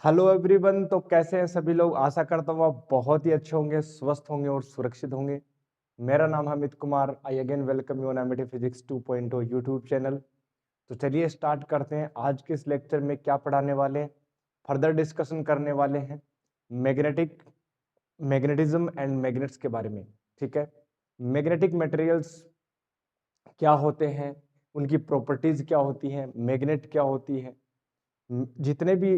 Hello everyone. तो कैसे हैं सभी लोग? आशा करता हूँ आप बहुत ही अच्छे होंगे, स्वस्थ होंगे और सुरक्षित होंगे। मेरा नाम है Amit Kumar. I again welcome you on Amity physics 2.0 YouTube channel. तो चलिए स्टार्ट करते हैं। आज के इस लेक्चर में क्या पढ़ाने वाले हैं, फर्दर डिस्कशन करने वाले हैं मैग्नेटिज्म एंड मैग्नेट्स के बारे में। ठीक है, मैग्नेटिक मटेरियल्स क्या होते हैं, उनकी प्रॉपर्टीज क्या होती हैं, मैग्नेट क्या होती है, जितने भी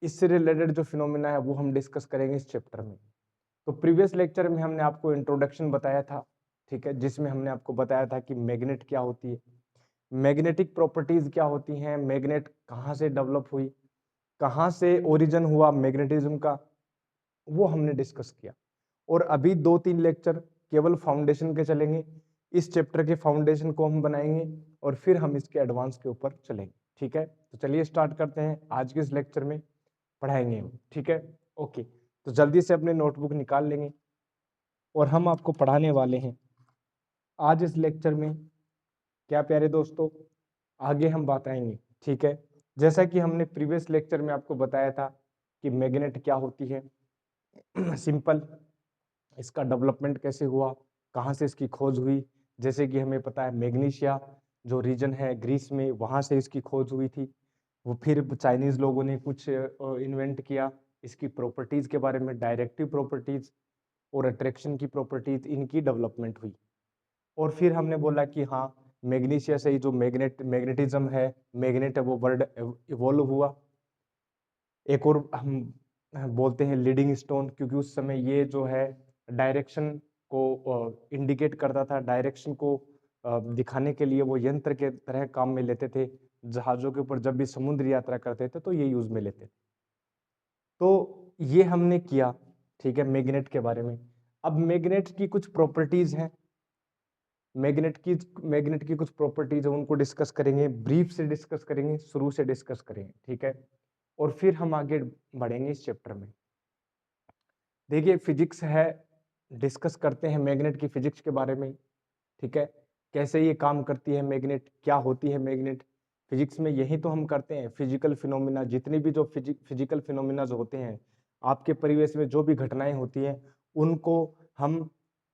इससे रिलेटेड जो फिनोमिना है वो हम डिस्कस करेंगे इस चैप्टर में। तो प्रीवियस लेक्चर में हमने आपको इंट्रोडक्शन बताया था, ठीक है, जिसमें हमने आपको बताया था कि मैग्नेट क्या होती है, मैग्नेटिक प्रॉपर्टीज क्या होती हैं, मैग्नेट कहाँ से डेवलप हुई, कहाँ से ओरिजिन हुआ मैग्नेटिज्म का, वो हमने डिस्कस किया। और अभी 2-3 लेक्चर केवल फाउंडेशन के चलेंगे। इस चैप्टर के फाउंडेशन को हम बनाएंगे और फिर हम इसके एडवांस के ऊपर चलेंगे। ठीक है, तो चलिए स्टार्ट करते हैं। आज के इस लेक्चर में पढ़ाएंगे हम, ठीक है। ओके, तो जल्दी से अपने नोटबुक निकाल लेंगे और हम आपको पढ़ाने वाले हैं आज इस लेक्चर में। क्या प्यारे दोस्तों, आगे हम बात आएंगे, ठीक है। जैसा कि हमने प्रीवियस लेक्चर में आपको बताया था कि मैग्नेट क्या होती है, सिंपल, इसका डेवलपमेंट कैसे हुआ, कहाँ से इसकी खोज हुई। जैसे कि हमें पता है मैग्नीशिया जो रीजन है ग्रीस में, वहाँ से इसकी खोज हुई थी। वो फिर चाइनीज लोगों ने कुछ इन्वेंट किया, इसकी प्रॉपर्टीज के बारे में, डायरेक्टिव प्रॉपर्टीज और अट्रैक्शन की प्रॉपर्टीज, इनकी डेवलपमेंट हुई। और फिर हमने बोला कि हाँ, मैग्नीशिया से ही जो मैग्नेटिज्म है, मैग्नेट है, वो वर्ड इवॉल्व हुआ। एक और हम बोलते हैं लीडिंग स्टोन, क्योंकि उस समय ये जो है डायरेक्शन को इंडिकेट करता था, डायरेक्शन को दिखाने के लिए वो यंत्र के तरह काम में लेते थे। जहाजों के ऊपर जब भी समुद्र यात्रा करते थे तो ये यूज में लेते थे। तो ये हमने किया, ठीक है, मैग्नेट के बारे में। अब मैग्नेट की कुछ प्रॉपर्टीज हैं, मैग्नेट की कुछ प्रॉपर्टीज है, उनको डिस्कस करेंगे, ब्रीफ से डिस्कस करेंगे, शुरू से डिस्कस करेंगे, ठीक है। और फिर हम आगे बढ़ेंगे इस चैप्टर में। देखिए फिजिक्स है, डिस्कस करते हैं मैग्नेट की फिजिक्स के बारे में, ठीक है। कैसे ये काम करती है मैग्नेट, क्या होती है मैग्नेट, फिजिक्स में यही तो हम करते हैं। फिजिकल फिनोमिना, जितने भी जो फिजिकल फिनोमिना होते हैं, आपके परिवेश में जो भी घटनाएं होती हैं, उनको हम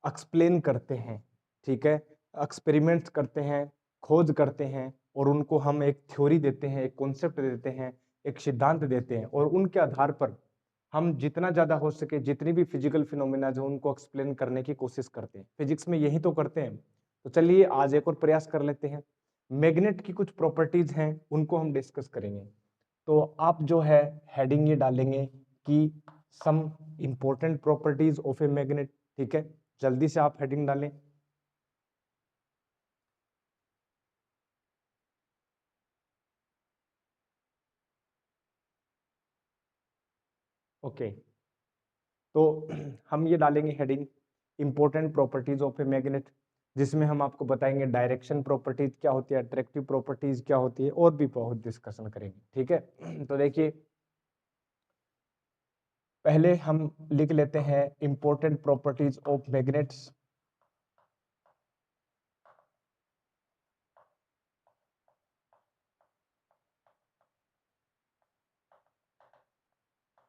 एक्सप्लेन करते हैं, ठीक है। एक्सपेरिमेंट्स करते हैं, खोज करते हैं, और उनको हम एक थ्योरी देते हैं, एक कॉन्सेप्ट देते हैं, एक सिद्धांत देते हैं, और उनके आधार पर हम जितना ज्यादा हो सके जितनी भी फिजिकल फिनोमिना जो उनको एक्सप्लेन करने की कोशिश करते हैं। फिजिक्स में यही तो करते हैं। तो चलिए आज एक और प्रयास कर लेते हैं। मैग्नेट की कुछ प्रॉपर्टीज हैं, उनको हम डिस्कस करेंगे। तो आप जो है हेडिंग ये डालेंगे कि some important properties of a magnet, ठीक है। जल्दी से आप हेडिंग डालें। ओके, तो हम ये डालेंगे heading important properties of a magnet, जिसमें हम आपको बताएंगे डायरेक्शन प्रॉपर्टीज क्या होती है, अट्रैक्टिव प्रॉपर्टीज क्या होती है, और भी बहुत डिस्कशन करेंगे, ठीक है। तो देखिए पहले हम लिख लेते हैं important properties of magnets.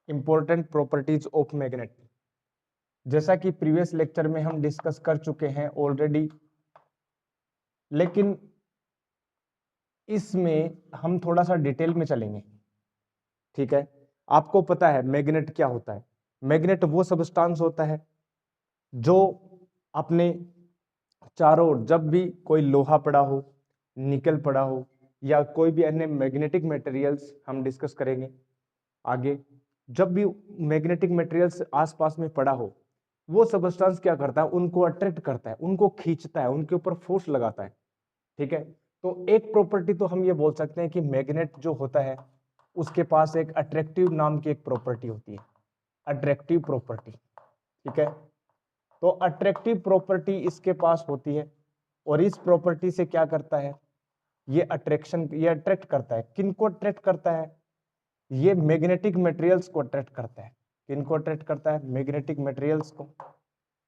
Important properties of magnet, जैसा कि प्रीवियस लेक्चर में हम डिस्कस कर चुके हैं ऑलरेडी, लेकिन इसमें हम थोड़ा सा डिटेल में चलेंगे, ठीक है। आपको पता है मैग्नेट क्या होता है। मैग्नेट वो सब्सटेंस होता है जो अपने चारों ओर, जब भी कोई लोहा पड़ा हो, निकल पड़ा हो, या कोई भी अन्य मैग्नेटिक मटेरियल्स हम डिस्कस करेंगे आगे, जब भी मैग्नेटिक मटेरियल्स आसपास में पड़ा हो, वो सब्सटेंस क्या करता है, उनको अट्रैक्ट करता है, उनको खींचता है, उनके ऊपर फोर्स लगाता है, ठीक है। तो एक प्रॉपर्टी तो हम ये बोल सकते हैं कि मैग्नेट जो होता है उसके पास एक अट्रैक्टिव नाम की एक प्रॉपर्टी होती है, अट्रैक्टिव प्रॉपर्टी, ठीक है। तो अट्रैक्टिव प्रॉपर्टी इसके पास होती है, और इस प्रॉपर्टी से क्या करता है, ये अट्रैक्ट करता है। किनको अट्रैक्ट करता है? ये मैग्नेटिक मटेरियल्स को अट्रैक्ट करता है। किनको अट्रैक्ट करता है? मैग्नेटिक मटेरियल्स को,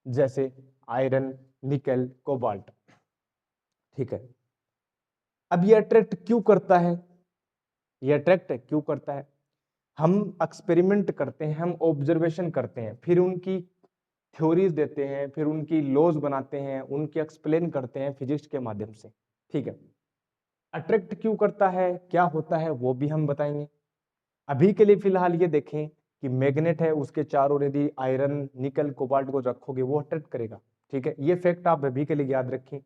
जैसे आयरन, निकल, कोबाल्ट, ठीक है। अब ये अट्रैक्ट क्यों करता है? ये अट्रैक्ट क्यों करता है? हम एक्सपेरिमेंट करते हैं, हम ऑब्जर्वेशन करते हैं, फिर उनकी थ्योरीज देते हैं, फिर उनकी लॉज बनाते हैं, उनकी एक्सप्लेन करते हैं फिजिक्स के माध्यम से। ठीक है, अट्रैक्ट क्यों करता है, क्या होता है, वो भी हम बताएंगे। अभी के लिए फिलहाल ये देखें कि मैग्नेट है, उसके चारों ओर यदि आयरन, निकल, कोबाल्ट को रखोगे वो अट्रैक्ट करेगा। ठीक है, ये फैक्ट आप अभी के लिए याद रखें।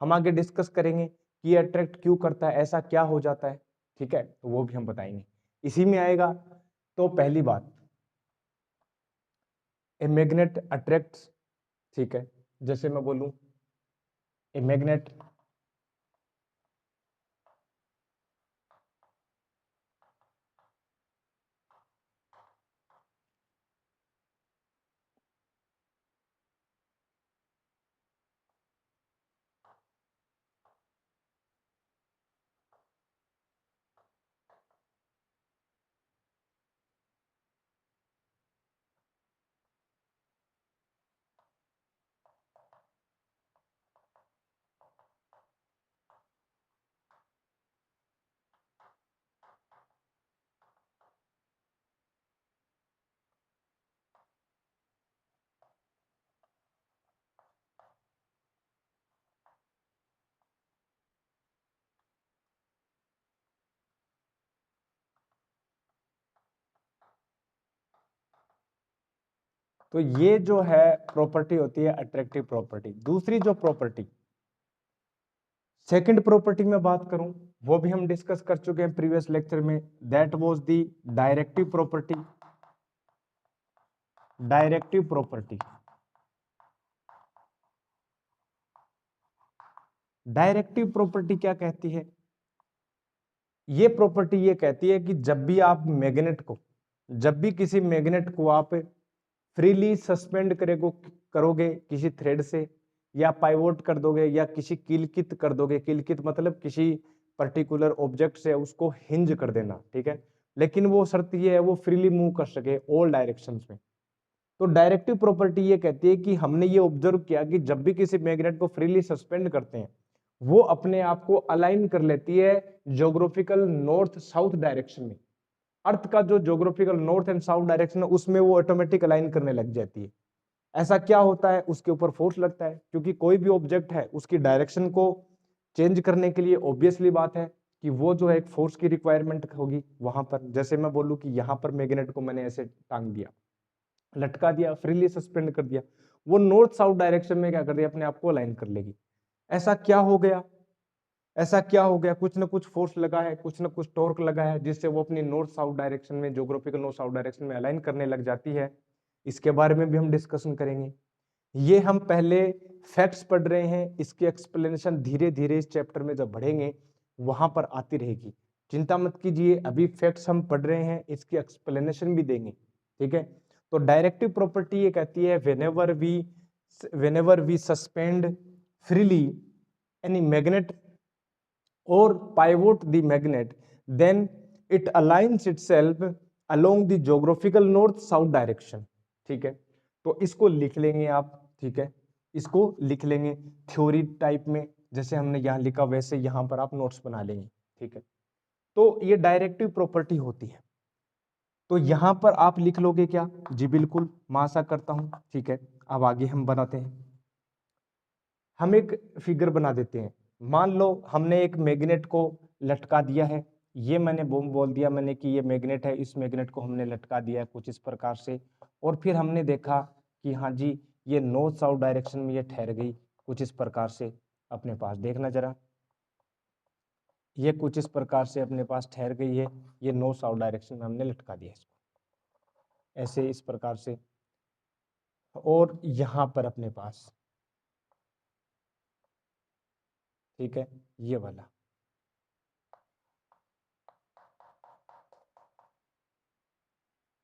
हम आगे डिस्कस करेंगे कि ये अट्रैक्ट क्यों करता है, ऐसा क्या हो जाता है। ठीक है, तो वो भी हम बताएंगे, इसी में आएगा। तो पहली बात, ए मैग्नेट अट्रैक्ट्स। ठीक है, जैसे मैं बोलूं ए मैग्नेट तो ये जो है प्रॉपर्टी होती है अट्रैक्टिव प्रॉपर्टी। दूसरी जो प्रॉपर्टी, सेकंड प्रॉपर्टी में बात करूं, वो भी हम डिस्कस कर चुके हैं प्रीवियस लेक्चर में, that was the directive property. Directive property, directive property क्या कहती है? ये प्रॉपर्टी ये कहती है कि जब भी आप मैग्नेट को, जब भी किसी मैग्नेट को आप फ्रीली सस्पेंड करोगे किसी थ्रेड से, या पाइवोट कर दोगे, या किसी किलकित कर दोगे, किलकित मतलब किसी पर्टिकुलर ऑब्जेक्ट से उसको हिंज कर देना। ठीक है, लेकिन वो शर्त ये है वो फ्रीली मूव कर सके ऑल डायरेक्शंस में। तो डायरेक्टिव प्रॉपर्टी ये कहती है कि हमने ये ऑब्जर्व किया कि जब भी किसी मैग्नेट को फ्रीली सस्पेंड करते हैं, वो अपने आप को अलाइन कर लेती है ज्योग्राफिकल नॉर्थ साउथ डायरेक्शन में। अर्थ का जो geographical north and south direction है उसमें वो ऑटोमेटिक अलाइन करने लग जाती है। ऐसा क्या होता है, उसके ऊपर फोर्स लगता है, क्योंकि कोई भी ऑब्जेक्ट है उसकी डायरेक्शन को चेंज करने के लिए ऑब्वियसली बात है कि वो जो है एक फोर्स की रिक्वायरमेंट होगी वहां पर। जैसे मैं बोलूं कि यहाँ पर मैग्नेट को मैंने ऐसे टांग दिया, लटका दिया, फ्रीली सस्पेंड कर दिया, वो नॉर्थ साउथ डायरेक्शन में क्या कर दिया, अपने आप को अलाइन कर लेगी। ऐसा क्या हो गया, ऐसा क्या हो गया, कुछ ना कुछ फोर्स लगा है, कुछ ना कुछ टॉर्क लगा है, जिससे वो अपनी नॉर्थ साउथ डायरेक्शन में, ज्योग्राफिकल नॉर्थ साउथ डायरेक्शन में अलाइन करने लग जाती है। इसके बारे में भी हम डिस्कशन करेंगे। ये हम पहले फैक्ट्स पढ़ रहे हैं, इसकी एक्सप्लेनेशन धीरे धीरे इस चैप्टर में जब बढ़ेंगे वहां पर आती रहेगी। चिंता मत कीजिए, अभी फैक्ट्स हम पढ़ रहे हैं, इसकी एक्सप्लेनेशन भी देंगे। ठीक है, तो डायरेक्टिव प्रॉपर्टी ये कहती है whenever we suspend freely any magnet or pivot the magnet, then it aligns itself along the geographical north south direction। ठीक है, तो इसको लिख लेंगे आप। ठीक है, इसको लिख लेंगे थ्योरी टाइप में, जैसे हमने यहाँ लिखा वैसे यहाँ पर आप नोट्स बना लेंगे। ठीक है, तो ये डायरेक्टिव प्रॉपर्टी होती है। तो यहां पर आप लिख लोगे क्या? जी बिल्कुल, मैं आशा करता हूं। ठीक है, अब आगे हम बनाते हैं, हम एक फिगर बना देते हैं। मान लो हमने एक मैग्नेट को लटका दिया है, ये मैंने बोल दिया मैंने कि ये मैग्नेट है, इस मैग्नेट को हमने लटका दिया है कुछ इस प्रकार से, और फिर हमने देखा कि हाँ जी ये नॉर्थ साउथ डायरेक्शन में ये ठहर गई कुछ इस प्रकार से अपने पास। देखना जरा, ये कुछ इस प्रकार से अपने पास ठहर गई है, ये नॉर्थ साउथ डायरेक्शन में हमने लटका दिया इसको ऐसे इस प्रकार से, और यहां पर अपने पास, ठीक है, ये वाला,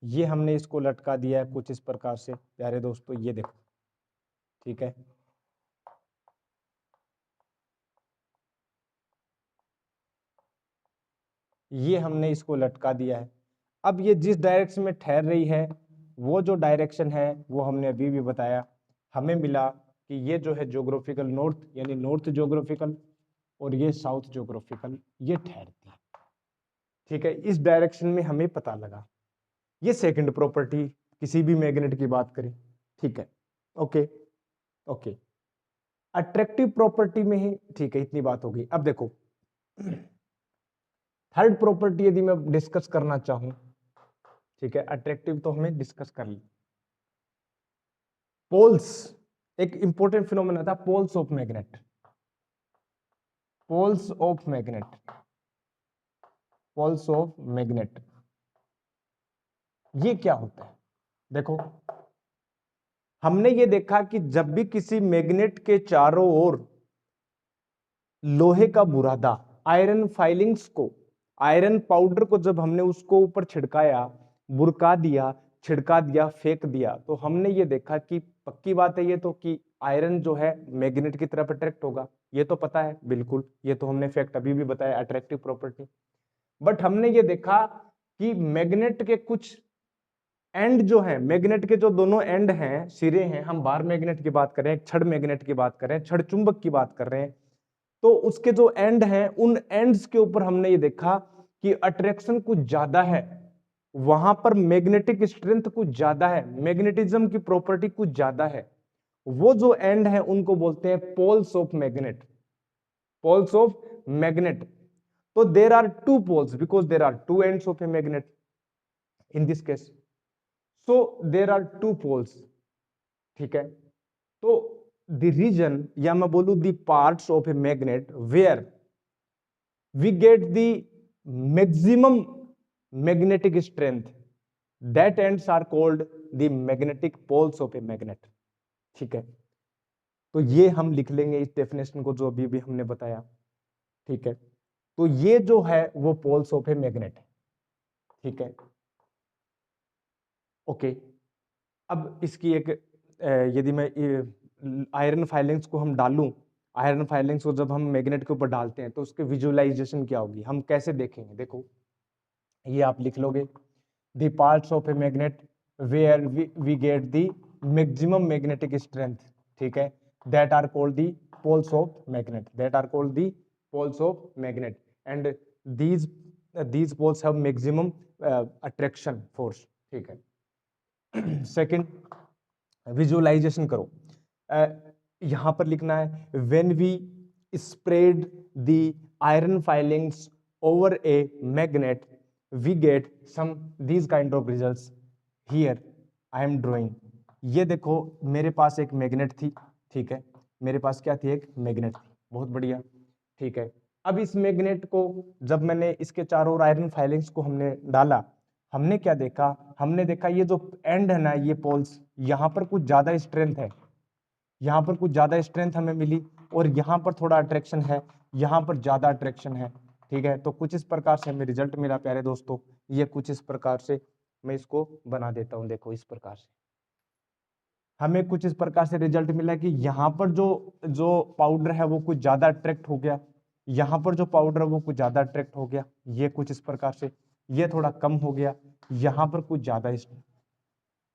ये हमने इसको लटका दिया है कुछ इस प्रकार से प्यारे दोस्तों, ये देखो। ठीक है, ये हमने इसको लटका दिया है। अब ये जिस डायरेक्शन में ठहर रही है, वो जो डायरेक्शन है वो हमने अभी भी बताया, हमें मिला कि ये जो है ज्योग्राफिकल नॉर्थ यानी नॉर्थ ज्योग्राफिकल, और ये साउथ ज्योग्राफिकल, ये ठहरती है। ठीक है, इस डायरेक्शन में हमें पता लगा। ये सेकंड प्रॉपर्टी किसी भी मैग्नेट की बात करें, ठीक है। ओके ओके, अट्रैक्टिव प्रॉपर्टी में ही, ठीक है, इतनी बात हो गई। अब देखो थर्ड प्रॉपर्टी यदि मैं डिस्कस करना चाहूं, ठीक है, अट्रैक्टिव तो हमें डिस्कस कर ली। पोल्स, एक इंपॉर्टेंट फिनोमेना था poles of magnet, poles of magnet, poles of magnet, ये क्या होता है? देखो हमने ये देखा कि जब भी किसी मैग्नेट के चारों ओर लोहे का बुरादा, आयरन फाइलिंग्स को, आयरन पाउडर को जब हमने उसको ऊपर छिड़काया, बुरका दिया, छिड़का दिया, फेंक दिया, तो हमने ये देखा कि पक्की बात है ये तो कि आयरन जो है मैग्नेट की तरफ अट्रैक्ट होगा, ये तो पता है बिल्कुल, ये तो हमने फैक्ट अभी भी बताया, अट्रैक्टिव प्रॉपर्टी। बट हमने ये देखा कि मैग्नेट के कुछ एंड जो है, मैग्नेट के जो दोनों एंड हैं, सिरे हैं, हम बार मैग्नेट की बात कर रहे हैं, छड़ मैग्नेट की बात कर रहे हैं, छड़ चुंबक की बात कर रहे हैं, तो उसके जो एंड हैं उन एंड्स के ऊपर हमने ये देखा कि अट्रैक्शन कुछ ज्यादा है, वहां पर मैग्नेटिक स्ट्रेंथ कुछ ज्यादा है, मैग्नेटिज्म की प्रॉपर्टी कुछ ज्यादा है। वो जो एंड है उनको बोलते हैं poles of magnet, poles of magnet. तो there are two poles because there are two ends of a magnet in this case, so there are two poles, ठीक है। तो द रीजन, या मैं बोलूं the parts of a magnet where we get the maximum magnetic strength, that ends are called the magnetic poles of a magnet, ठीक है। तो ये हम लिख लेंगे इस डेफिनेशन को जो अभी भी हमने बताया, ठीक है। तो ये जो है वो पोल्स ऑफ ए मैग्नेट है, ठीक है। ओके, अब इसकी एक यदि मैं आयरन फाइलिंग्स को हम डालूं, आयरन फाइलिंग्स को जब हम मैग्नेट के ऊपर डालते हैं तो उसके विजुअलाइजेशन क्या होगी, हम कैसे देखेंगे? देखो ये आप लिख लोगे, the parts of a magnet where we get the maximum magnetic strength, ठीक है, that are called the poles of magnet, that are called the poles of magnet, and these these poles have maximum attraction force, ठीक है। Second, visualisation करो, यहां पर लिखना है when we spread the iron filings over a magnet we get some these kind of results, here I am drawing. ये देखो मेरे पास एक मैग्नेट थी, ठीक है, मेरे पास क्या थी? एक मैग्नेट थी, बहुत बढ़िया, ठीक है। अब इस मैग्नेट को जब मैंने इसके चारों ओर आयरन फाइलिंग्स को हमने डाला, हमने क्या देखा? हमने देखा ये जो एंड है ना, ये पोल्स, यहाँ पर कुछ ज्यादा स्ट्रेंथ है, यहाँ पर कुछ ज्यादा स्ट्रेंथ हमें मिली, और यहाँ पर थोड़ा अट्रैक्शन है, यहाँ पर ज्यादा अट्रैक्शन है, ठीक है। तो कुछ इस प्रकार से हमें रिजल्ट मिला प्यारे दोस्तों, ये कुछ इस प्रकार से मैं इसको बना देता हूँ, देखो इस प्रकार से हमें कुछ इस प्रकार से रिजल्ट मिला कि यहाँ पर जो जो पाउडर है वो कुछ ज्यादा अट्रैक्ट हो गया, यहाँ पर जो पाउडर है वो कुछ ज्यादा अट्रैक्ट हो गया, ये कुछ इस प्रकार से, ये थोड़ा कम हो गया, यहाँ पर कुछ ज्यादा।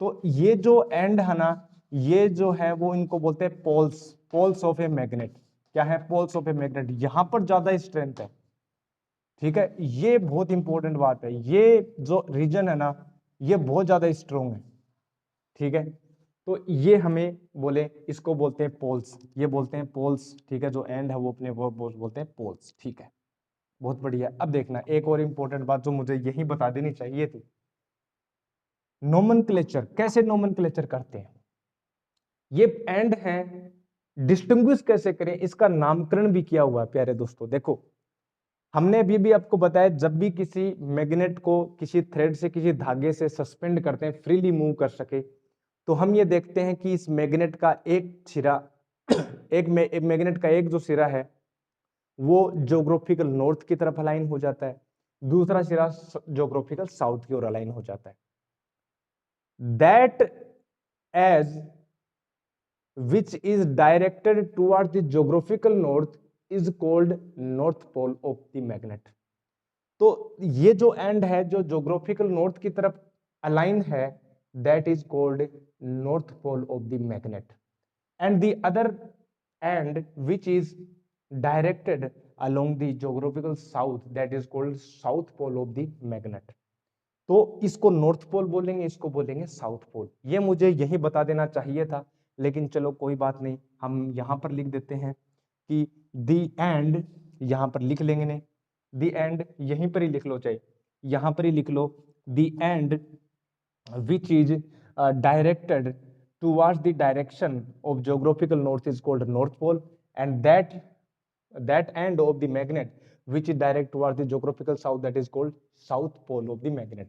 तो ये जो एंड है ना, ये जो है वो इनको बोलते हैं poles, poles of a magnet. क्या है? Poles of a magnet. यहां पर ज्यादा स्ट्रेंथ है, ठीक है, ये बहुत इंपॉर्टेंट बात है, ये जो रीजन है ना ये बहुत ज्यादा स्ट्रोंग है, ठीक है। तो ये हमें बोले, इसको बोलते हैं पोल्स, ये बोलते हैं पोल्स, ठीक है, जो एंड है वो अपने वो बोलते हैं पोल्स, ठीक है, बहुत बढ़िया। अब देखना एक और इंपॉर्टेंट बात जो मुझे यही बता देनी चाहिए थी, नोमेनक्लेचर, कैसे नोमेनक्लेचर करते हैं, ये एंड है, डिस्टिंग्विश कैसे करें, इसका नामकरण भी किया हुआ है प्यारे दोस्तों। देखो हमने अभी भी आपको बताया, जब भी किसी मैग्नेट को किसी थ्रेड से, किसी धागे से सस्पेंड करते हैं, फ्रीली मूव कर सके, तो हम ये देखते हैं कि इस मैग्नेट का एक सिरा एक मैग्नेट का एक जो सिरा है वो ज्योग्राफिकल नॉर्थ की तरफ अलाइन हो जाता है, दूसरा सिरा ज्योग्राफिकल साउथ की ओर अलाइन हो जाता है। That edge which is directed towards the geographical north is called north pole of the magnet। तो ये जो एंड है जो ज्योग्राफिकल नॉर्थ की तरफ अलाइन है, that is called north pole of the magnet, and the other end which is directed along the geographical south, that is called south pole of the magnet। तो इसको north pole बोलेंगे, इसको बोलेंगे south pole. ये मुझे यही बता देना चाहिए था, लेकिन चलो कोई बात नहीं, हम यहाँ पर लिख देते हैं कि दी एंड, यहाँ पर लिख लेंगे, नहीं दी एंड यहीं पर ही लिख लो, चाहे यहाँ पर ही लिख लो, दी and which is directed towards the direction of geographical north is called north pole, and that end of the magnet which is direct towards the geographical south, that is called south pole of the magnet.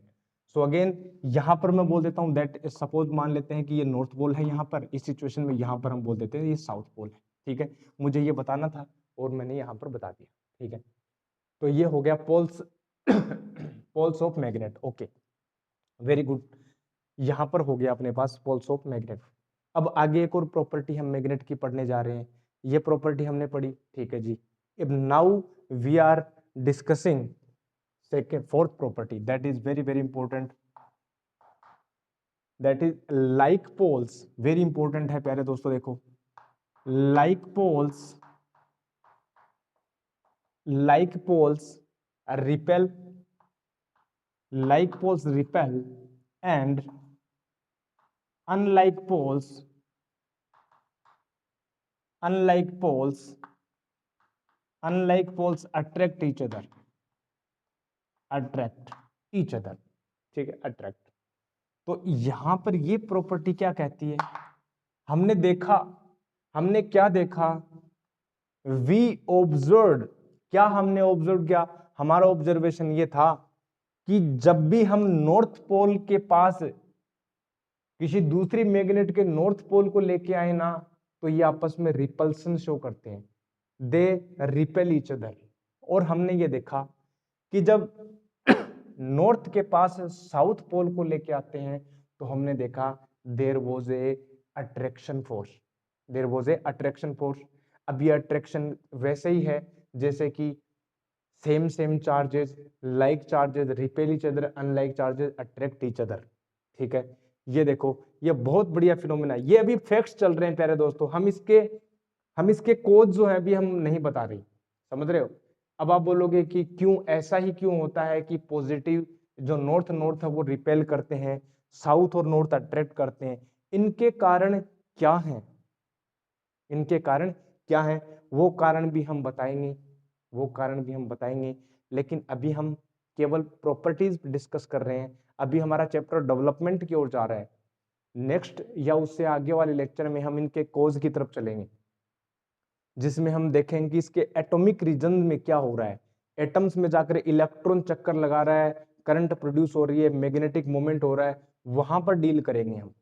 So again यहाँ पर मैं बोल देता हूँ that suppose मान लेते हैं कि ये नॉर्थ पोल है, यहाँ पर इस सिचुएशन में यहाँ पर हम बोल देते हैं ये साउथ पोल है, ठीक है। मुझे ये बताना था और मैंने यहाँ पर बता दिया, ठीक है। तो ये हो गया poles poles of magnet, okay very good. यहाँ पर हो गया अपने पास पोल्स ऑफ मैग्नेट। अब आगे एक और प्रॉपर्टी हम मैग्नेट की पढ़ने जा रहे हैं, ये प्रॉपर्टी हमने पढ़ी, ठीक है जी। अब now we are discussing second fourth property, that is very very important, that is like poles, very important है प्यारे दोस्तों। देखो like poles repel, like poles repel, and unlike poles attract each other, ठीक है, अट्रैक्ट। तो यहां पर ये प्रॉपर्टी क्या कहती है, हमने क्या देखा, वी ऑब्जर्व, क्या हमने ऑब्जर्व किया, हमारा ऑब्जर्वेशन ये था कि जब भी हम नॉर्थ पोल के पास किसी दूसरी मैग्नेट के नॉर्थ पोल को लेके आए ना, तो ये आपस में रिपल्सन शो करते हैं, दे रिपेल ईच अदर। और हमने ये देखा कि जब नॉर्थ के पास साउथ पोल को लेके आते हैं तो हमने देखा there was a attraction force, अब ये अट्रैक्शन वैसे ही है जैसे कि same charges, like charges repel each other, unlike charges attract each other, ठीक है। ये देखो ये बहुत बढ़िया फिनोमेना, ये अभी फैक्ट्स चल रहे हैं प्यारे दोस्तों, हम इसके कोड जो है अभी हम नहीं बता रहे, समझ रहे हो। अब आप बोलोगे कि क्यों ऐसा ही क्यों होता है कि पॉजिटिव जो नॉर्थ है वो रिपेल करते हैं, साउथ और नॉर्थ अट्रैक्ट करते हैं, इनके कारण क्या है, वो कारण भी हम बताएंगे, लेकिन अभी हम केवल प्रॉपर्टीज डिस्कस कर रहे हैं। अभी हमारा चैप्टर डेवलपमेंट की ओर जा रहा है, नेक्स्ट या उससे आगे वाले लेक्चर में हम इनके कोज की तरफ चलेंगे, जिसमें हम देखेंगे कि इसके एटॉमिक रीजन में क्या हो रहा है, एटम्स में जाकर इलेक्ट्रॉन चक्कर लगा रहा है, करंट प्रोड्यूस हो रही है, मैग्नेटिक मोमेंट हो रहा है, वहां पर डील करेंगे हम,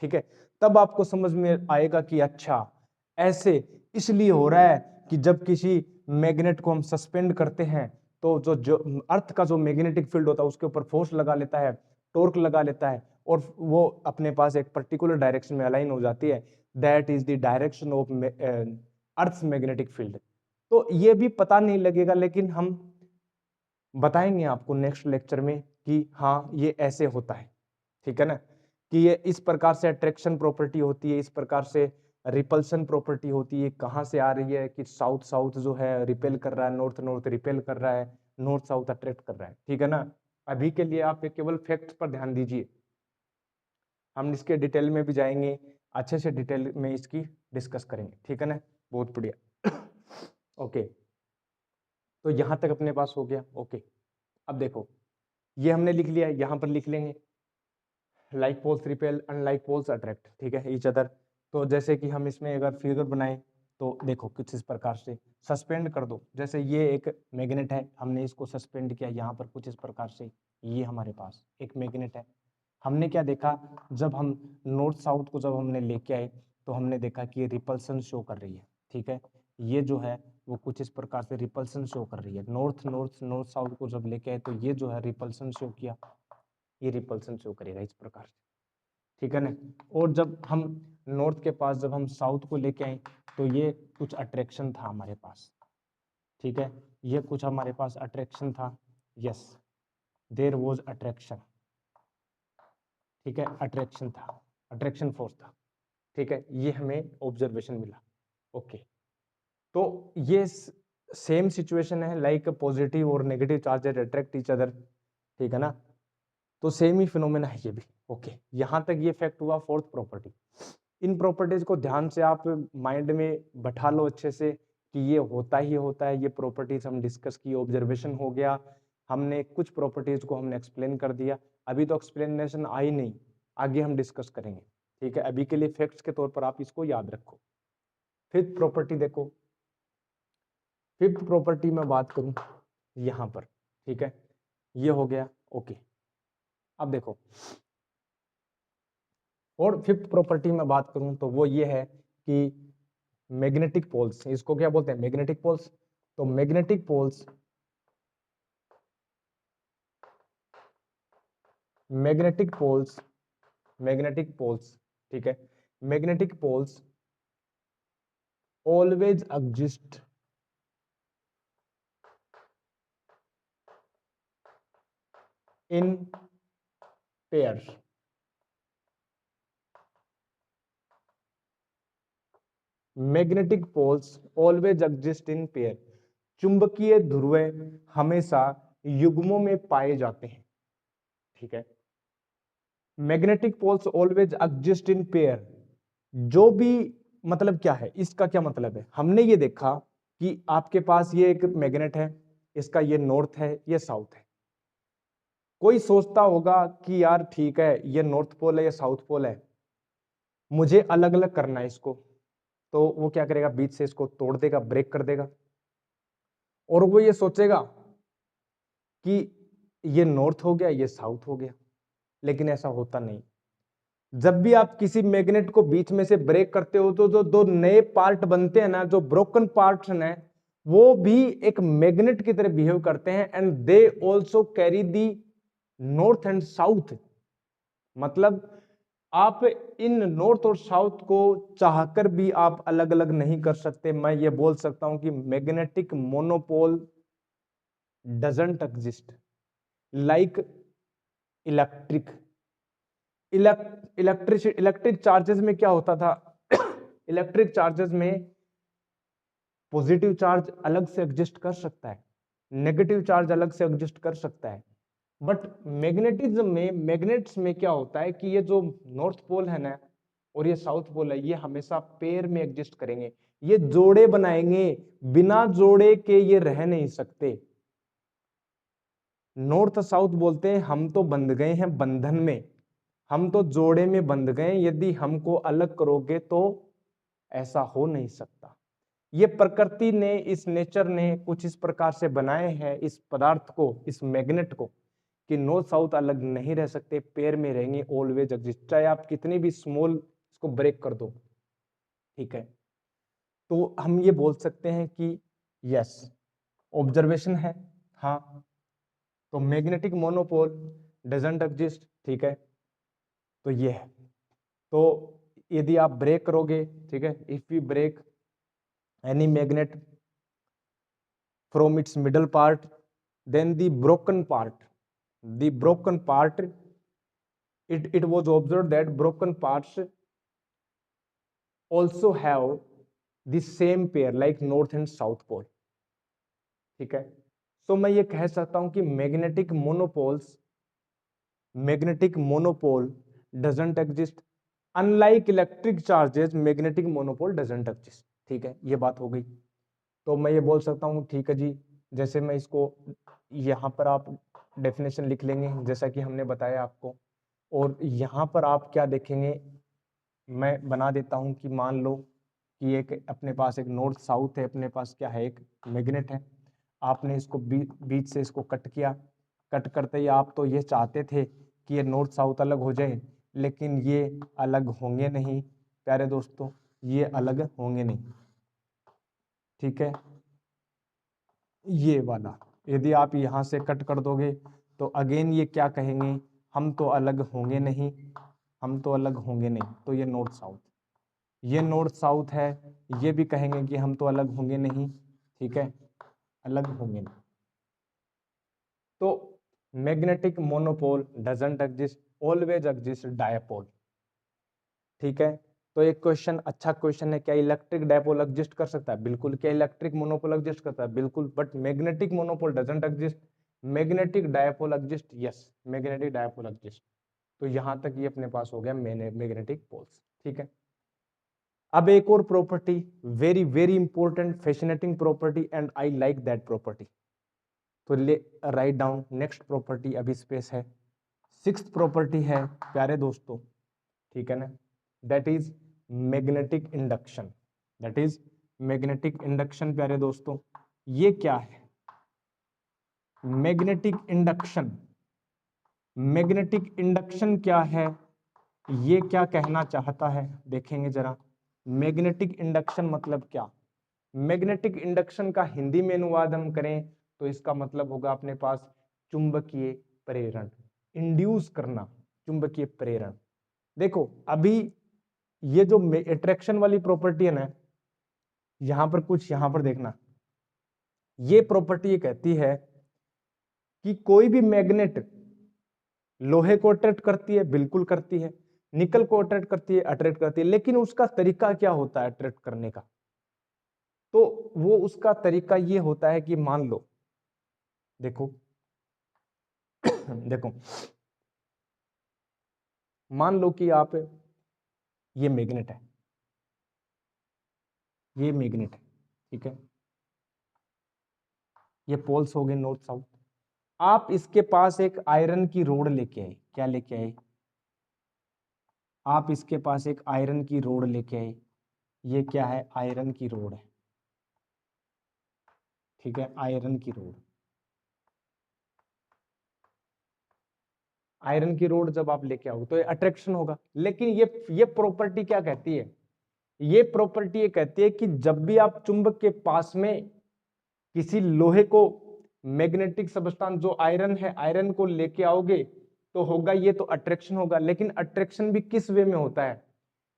ठीक है। तब आपको समझ में आएगा कि अच्छा ऐसे इसलिए हो रहा है कि जब किसी मैग्नेट को हम सस्पेंड करते हैं तो जो अर्थ का जो मैग्नेटिक फील्ड होता है उसके ऊपर फोर्स लगा लेता है, टॉर्क लगा लेता है, और वो अपने पास एक पर्टिकुलर डायरेक्शन में अलाइन हो जाती है, that is the direction of earth magnetic field. तो ये भी पता नहीं लगेगा, लेकिन हम बताएंगे आपको नेक्स्ट लेक्चर में कि हाँ ये ऐसे होता है, ठीक है ना, कि ये इस प्रकार से अट्रैक्शन प्रॉपर्टी होती है, इस प्रकार से रिपल्सन प्रॉपर्टी होती है, कहाँ से आ रही है कि साउथ जो है रिपेल कर रहा है, नॉर्थ रिपेल कर रहा है, नॉर्थ साउथ अट्रैक्ट कर रहा है, ठीक है ना। अभी के लिए आप केवल फैक्ट्स पर ध्यान दीजिए, हम इसके डिटेल में भी जाएंगे, अच्छे से डिटेल में इसकी डिस्कस करेंगे, ठीक है ना, बहुत बढ़िया। ओके तो यहां तक अपने पास हो गया, ओके। अब देखो ये हमने लिख लिया, यहां पर लिख लेंगे like poles repel, unlike poles attract, ठीक है, ईच अदर। तो जैसे कि हम इसमें अगर फिगर बनाएं तो देखो कुछ इस प्रकार से सस्पेंड कर दो, जैसे ये एक मैग्नेट है, हमने इसको सस्पेंड किया यहाँ पर कुछ इस प्रकार से, ये हमारे पास एक मैग्नेट है। हमने क्या देखा, जब हम नॉर्थ साउथ को जब हमने लेके आए तो हमने देखा कि ये रिपल्सन शो कर रही है, ठीक है, ये जो है वो कुछ इस प्रकार से रिपल्सन शो कर रही है। नॉर्थ साउथ को जब लेके आए तो ये जो है रिपल्सन शो किया, ये रिपल्सन शो करेगा इस प्रकार से, ठीक है ना। और जब हम नॉर्थ के पास जब हम साउथ को लेके आए तो ये कुछ अट्रैक्शन था हमारे पास, ठीक है, ये कुछ हमारे पास अट्रैक्शन था, यस देयर वाज अट्रैक्शन, ठीक है, अट्रैक्शन था, अट्रैक्शन फोर्स था, ठीक है, ये हमें ऑब्जर्वेशन मिला, ओके। तो ये सेम सिचुएशन है, लाइक पॉजिटिव और negative charges attract each other, ठीक है ना। तो सेम ही फिनोमेना है ये भी। ओके, यहाँ तक ये फैक्ट हुआ फोर्थ प्रॉपर्टी। इन प्रॉपर्टीज को ध्यान से आप माइंड में बैठा लो अच्छे से कि ये होता ही होता है। ये प्रॉपर्टीज हम डिस्कस की, ऑब्जर्वेशन हो गया, हमने कुछ प्रॉपर्टीज को हमने एक्सप्लेन कर दिया। अभी तो एक्सप्लेनेशन आई नहीं, आगे हम डिस्कस करेंगे, ठीक है। अभी के लिए फैक्ट्स के तौर पर आप इसको याद रखो। फिफ्थ प्रॉपर्टी देखो, फिफ्थ प्रॉपर्टी में बात करूं यहां पर, ठीक है, ये हो गया। ओके, अब देखो, और फिफ्थ प्रॉपर्टी में बात करूं तो वो ये है कि मैग्नेटिक पोल्स, इसको क्या बोलते हैं, मैग्नेटिक पोल्स। तो magnetic poles, magnetic poles, magnetic poles, ठीक है, magnetic poles always exist in pair. Magnetic poles always exist in pair. चुंबकीय ध्रुव हमेशा युग्मों में पाए जाते हैं, ठीक है। Magnetic poles always exist in pair, जो भी, मतलब क्या है इसका, क्या मतलब है, हमने ये देखा कि आपके पास ये एक मैग्नेट है, इसका ये नॉर्थ है, ये साउथ है। कोई सोचता होगा कि यार ठीक है, ये नॉर्थ पोल है, ये साउथ पोल है, मुझे अलग अलग करना है इसको। तो वो क्या करेगा, बीच से इसको तोड़ देगा, ब्रेक कर देगा, और वो ये सोचेगा कि ये नॉर्थ हो गया, ये साउथ हो गया। लेकिन ऐसा होता नहीं। जब भी आप किसी मैग्नेट को बीच में से ब्रेक करते हो तो जो दो नए पार्ट बनते हैं ना, जो ब्रोकन पार्ट्स हैं, वो भी एक मैग्नेट की तरह बिहेव करते हैं, and they also carry the north and south. मतलब आप इन नॉर्थ और साउथ को चाहकर भी आप अलग अलग नहीं कर सकते। मैं ये बोल सकता हूं कि magnetic monopole doesn't exist like electric. Electric charges में क्या होता था इलेक्ट्रिक चार्जेस में पॉजिटिव चार्ज अलग से एग्जिस्ट कर सकता है, नेगेटिव चार्ज अलग से एग्जिस्ट कर सकता है। बट मैग्नेटिज्म में, मैग्नेट्स में क्या होता है कि ये जो नॉर्थ पोल है ना और ये साउथ पोल है, ये हमेशा पेयर में एग्जिस्ट करेंगे, ये जोड़े बनाएंगे, बिना जोड़े के ये रह नहीं सकते। नॉर्थ साउथ बोलते हैं हम तो बंध गए हैं बंधन में, हम तो जोड़े में बंध गए, यदि हमको अलग करोगे तो ऐसा हो नहीं सकता। ये प्रकृति ने, इस नेचर ने कुछ इस प्रकार से बनाए हैं इस पदार्थ को, इस मैग्नेट को, कि नॉर्थ साउथ अलग नहीं रह सकते, पेयर में रहेंगे, ऑलवेज एग्जिस्ट, चाहे आप कितनी भी स्मॉल इसको ब्रेक कर दो, ठीक है। तो हम ये बोल सकते हैं कि यस, ऑब्जर्वेशन है, हाँ। तो मैग्नेटिक मोनोपोल डजंट एग्जिस्ट, ठीक है। तो ये है। तो यदि आप ब्रेक करोगे, ठीक है, if you break any magnet from its middle part, then the broken part, it was observed that broken parts also have the same pair like north and south pole, ठीक है। तो मैं ये कह सकता हूं कि magnetic monopole doesn't exist, unlike electric charges magnetic monopole doesn't exist, ठीक है, ये बात हो गई। तो मैं ये बोल सकता हूँ ठीक है जी, जैसे मैं इसको यहाँ पर आप डेफिनेशन लिख लेंगे जैसा कि हमने बताया आपको, और यहाँ पर आप क्या देखेंगे, मैं बना देता हूँ कि मान लो कि एक अपने पास एक नॉर्थ साउथ है, अपने पास क्या है, एक मैग्नेट है, आपने इसको बीच से इसको कट किया, कट करते ही आप तो ये चाहते थे कि ये नॉर्थ साउथ अलग हो जाए, लेकिन ये अलग होंगे नहीं प्यारे दोस्तों, ये अलग होंगे नहीं, ठीक है। ये वाला यदि आप यहाँ से कट कर दोगे तो अगेन ये क्या कहेंगे, हम तो अलग होंगे नहीं, हम तो अलग होंगे नहीं। तो ये नॉर्थ साउथ, ये नॉर्थ साउथ है, ये भी कहेंगे कि हम तो अलग होंगे नहीं, ठीक है, अलग होंगे नहीं। तो magnetic monopole doesn't exist, always exist dipole, ठीक है। तो एक क्वेश्चन, अच्छा क्वेश्चन है, क्या इलेक्ट्रिक डायपोल एग्जिस्ट कर सकता है? बिल्कुल। क्या इलेक्ट्रिक मोनोपोल एग्जिस्ट करता है? बिल्कुल। But magnetic monopole doesn't exist, magnetic dipole exist, yes magnetic dipole exist. तो यहां तक ये अपने पास हो गया मैग्नेटिक पोल्स, ठीक है। अब एक और property, very very important fascinating property and I like that property, तो ले राइट डाउन नेक्स्ट प्रॉपर्टी, अभी स्पेस है। सिक्स्थ प्रॉपर्टी है प्यारे दोस्तों, ठीक है ना, that is magnetic induction, that is magnetic induction प्यारे दोस्तों। ये क्या है मैग्नेटिक इंडक्शन? मैग्नेटिक इंडक्शन क्या है, ये क्या कहना चाहता है देखेंगे जरा। मैग्नेटिक इंडक्शन मतलब क्या? मैग्नेटिक इंडक्शन का हिंदी में अनुवाद हम करें तो इसका मतलब होगा अपने पास चुंबकीय प्रेरण, इंड्यूस करना, चुंबकीय प्रेरण। देखो अभी ये जो अट्रैक्शन वाली प्रॉपर्टी है ना, यहां पर कुछ यहां पर देखना, ये प्रॉपर्टी ये कहती है कि कोई भी मैग्नेट लोहे को अट्रैक्ट करती है, बिल्कुल करती है, निकल को अट्रैक्ट करती है, अट्रैक्ट करती है, लेकिन उसका तरीका क्या होता है अट्रैक्ट करने का? तो वो उसका तरीका ये होता है कि मान लो, देखो देखो मान लो कि आप, ये मैग्नेट है, ये मैग्नेट है, ठीक है, ये पोल्स हो गए नॉर्थ साउथ। आप इसके पास एक आयरन की रोड लेके आए, क्या लेके आए? आप इसके पास एक आयरन की रोड लेके आए, ये क्या है? आयरन की रोड है, ठीक है, आयरन की रोड। आयरन की रोड जब आप लेके आओ तो अट्रैक्शन होगा, लेकिन ये प्रॉपर्टी क्या कहती है? ये प्रॉपर्टी ये कहती है कि जब भी आप चुंबक के पास में किसी लोहे को, मैग्नेटिक सबस्टांस जो आयरन है, आयरन को लेके आओगे तो होगा ये तो अट्रैक्शन होगा, लेकिन अट्रैक्शन भी किस वे में होता है?